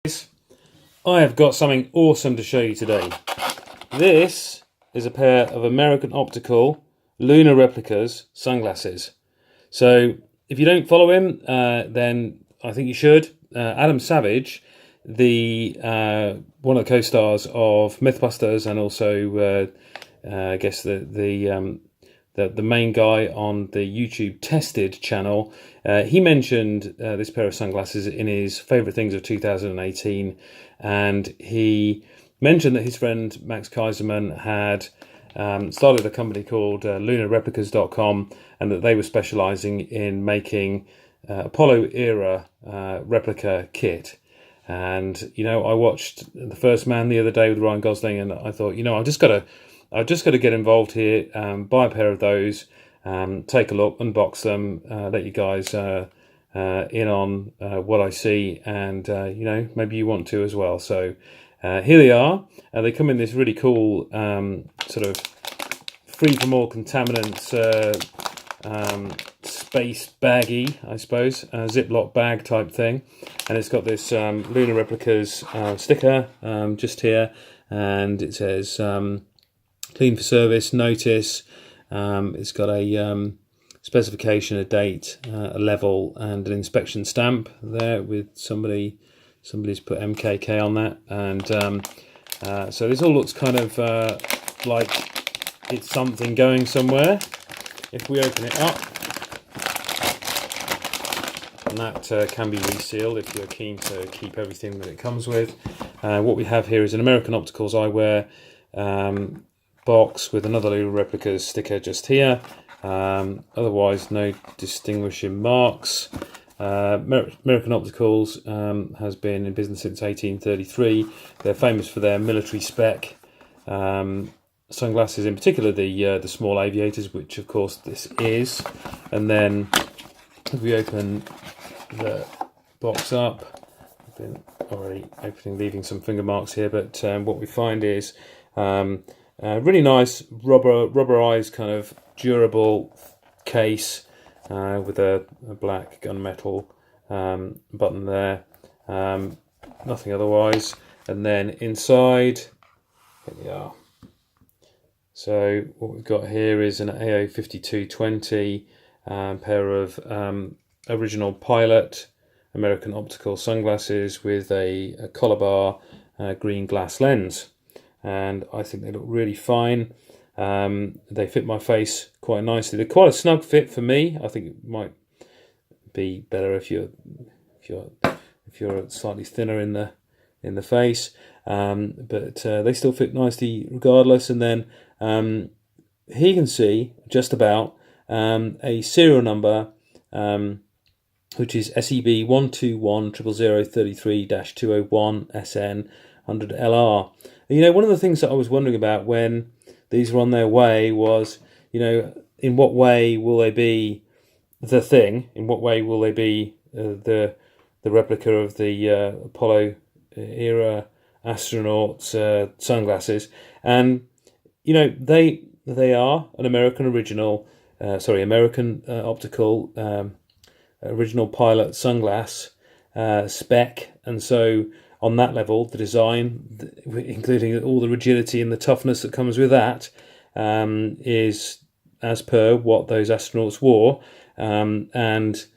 I have got something awesome to show you today. This is a pair of American Optical Luna Replicas sunglasses. So if you don't follow him, then I think you should. Adam Savage, the one of the co-stars of Mythbusters, and also I guess the main guy on the YouTube Tested channel, he mentioned this pair of sunglasses in his favourite things of 2018, and he mentioned that his friend Max Kaiserman had started a company called LunaReplicas.com, and that they were specialising in making Apollo-era replica kit. And I watched The First Man the other day with Ryan Gosling, and I thought, I've just got to get involved here, buy a pair of those, take a look, unbox them, let you guys in on what I see, and maybe you want to as well. So here they are. They come in this really cool sort of free from all contaminants space baggy, I suppose, Ziploc bag type thing, and it's got this Luna Replicas sticker just here, and it says clean for service, notice. It's got a specification, a date, a level, and an inspection stamp there with somebody's put MKK on that, and so this all looks kind of like it's something going somewhere. If we open it up, and that can be resealed if you're keen to keep everything that it comes with. What we have here is an American Opticals eyewear box with another Luna Replicas sticker just here. Otherwise, no distinguishing marks. American Opticals has been in business since 1833. They're famous for their military spec sunglasses, in particular the small aviators, which of course this is. And then if we open the box up, I've been already opening, leaving some finger marks here, but what we find is really nice rubberized kind of durable case with a black gunmetal button there, nothing otherwise. And then inside, here we are. So what we've got here is an AO 5220 pair of original Pilot American Optical sunglasses with a collar bar green glass lens, and I think they look really fine. They fit my face quite nicely. They're quite a snug fit for me. I think it might be better if you're slightly thinner in the face, but they still fit nicely regardless. And then here you can see just about a serial number, which is SEB 121-00033-201 SN 100LR. One of the things that I was wondering about when these were on their way was, in what way will they be the thing? In what way will they be the replica of the Apollo-era astronauts' sunglasses? And they are an American American Optical original Pilot sunglass spec, and so on that level, the design, including all the rigidity and the toughness that comes with that, is as per what those astronauts wore, and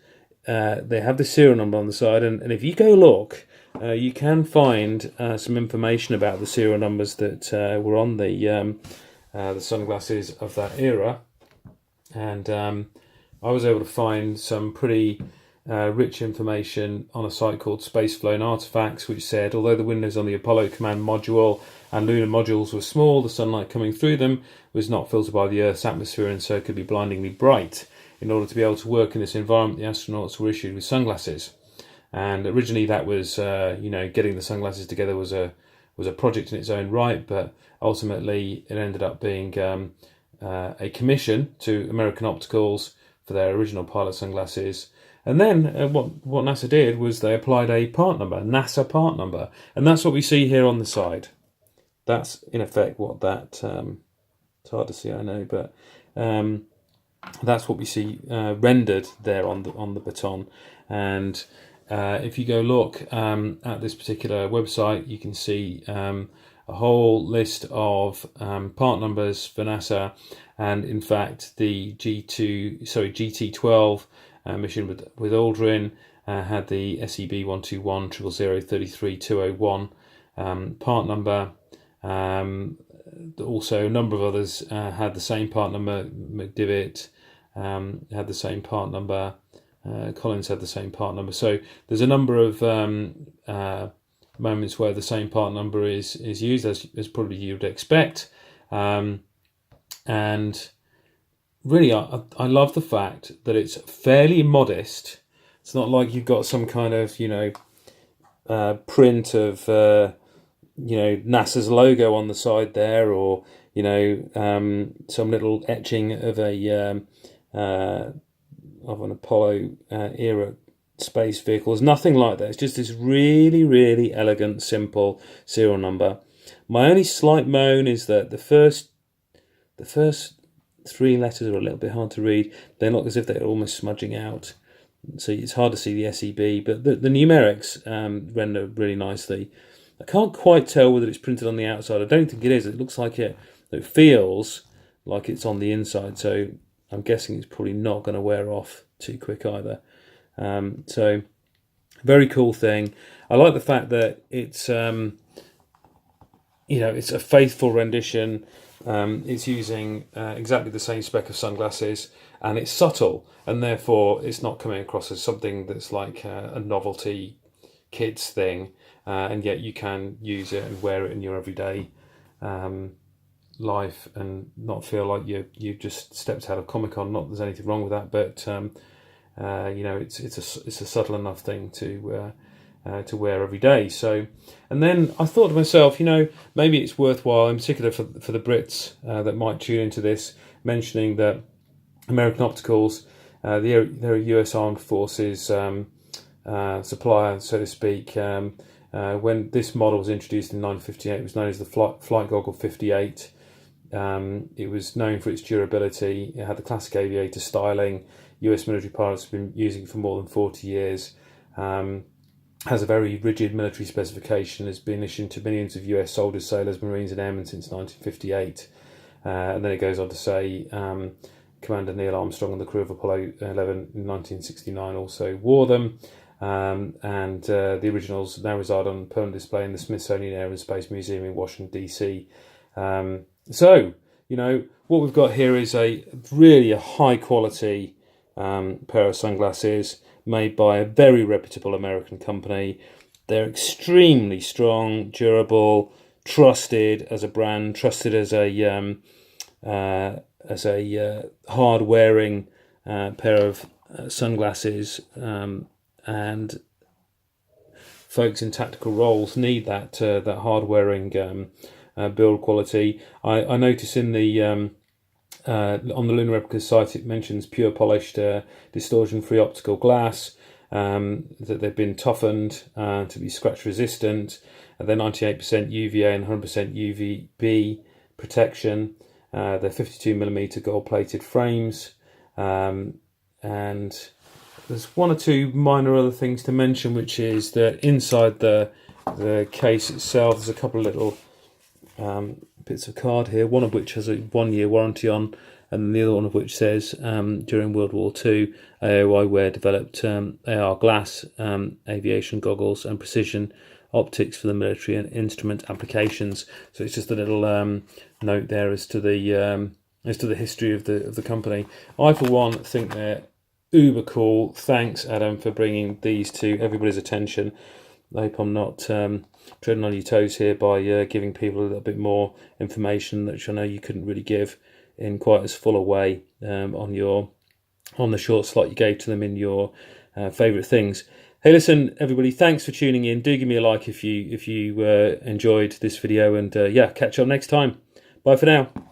they have the serial number on the side, and if you go look, you can find some information about the serial numbers that were on the sunglasses of that era. And I was able to find some pretty rich information on a site called Spaceflown Artifacts, which said, although the windows on the Apollo command module and lunar modules were small, the sunlight coming through them was not filtered by the Earth's atmosphere, and so could be blindingly bright. In order to be able to work in this environment, the astronauts were issued with sunglasses. And originally that was, getting the sunglasses together was a project in its own right, but ultimately it ended up being a commission to American Opticals for their original Pilot sunglasses. And then what NASA did was they applied a part number, NASA part number, and that's what we see here on the side. That's in effect what that, it's hard to see, I know, but that's what we see rendered there on the baton. And if you go look at this particular website, you can see a whole list of part numbers for NASA, and in fact the GT12 mission with Aldrin had the SEB 12100033201 part number. Also, a number of others had the same part number. McDivitt had the same part number. Collins had the same part number. So there's a number of moments where the same part number is used, as probably you would expect. And really, I love the fact that it's fairly modest. It's not like you've got some kind of, print of, NASA's logo on the side there, or, some little etching of an Apollo era space vehicle. There's nothing like that. It's just this really, really elegant, simple serial number. My only slight moan is that the first 3 letters are a little bit hard to read. They look as if they're almost smudging out, so it's hard to see the SEB. But the numerics render really nicely. I can't quite tell whether it's printed on the outside. I don't think it is. It looks like it feels like it's on the inside, so I'm guessing it's probably not going to wear off too quick either. So, very cool thing. I like the fact that it's it's a faithful rendition. It's using exactly the same spec of sunglasses, and it's subtle, and therefore it's not coming across as something that's like a novelty kids thing, and yet you can use it and wear it in your everyday life and not feel like you've just stepped out of Comic-Con. Not that there's anything wrong with that, but it's a subtle enough thing to wear every day. So, and then I thought to myself, maybe it's worthwhile, in particular for the Brits that might tune into this, mentioning that American Opticals, they're a US Armed Forces supplier, so to speak. When this model was introduced in 1958, it was known as the Flight Goggle 58. It was known for its durability. It had the classic aviator styling. US military pilots have been using it for more than 40 years. Has a very rigid military specification. Has been issued to millions of US soldiers, sailors, marines and airmen since 1958. And then it goes on to say Commander Neil Armstrong and the crew of Apollo 11 in 1969 also wore them. And the originals now reside on permanent display in the Smithsonian Air and Space Museum in Washington, D.C. So, what we've got here is a high quality pair of sunglasses made by a very reputable American company. They're extremely strong, durable, trusted as a brand, trusted as a hard wearing pair of sunglasses, and folks in tactical roles need that hard wearing build quality. I notice in the on the Luna Replica site it mentions pure polished distortion free optical glass, that they've been toughened to be scratch resistant, and they're 98% UVA and 100% UVB protection. They're 52mm gold plated frames, and there's one or two minor other things to mention, which is that inside the case itself there's a couple of little bits of card here, one of which has a 1-year warranty on, and the other one of which says during World War II AO Eyewear developed AR glass aviation goggles and precision optics for the military and instrument applications. So it's just a little note there as to the history of the company. I for one think they're uber cool. Thanks, Adam, for bringing these to everybody's attention. I hope I'm not treading on your toes here by giving people a little bit more information, which I know you couldn't really give in quite as full a way on the short slot you gave to them in your favourite things. Hey, listen, everybody, thanks for tuning in. Do give me a like if you enjoyed this video, and catch up next time. Bye for now.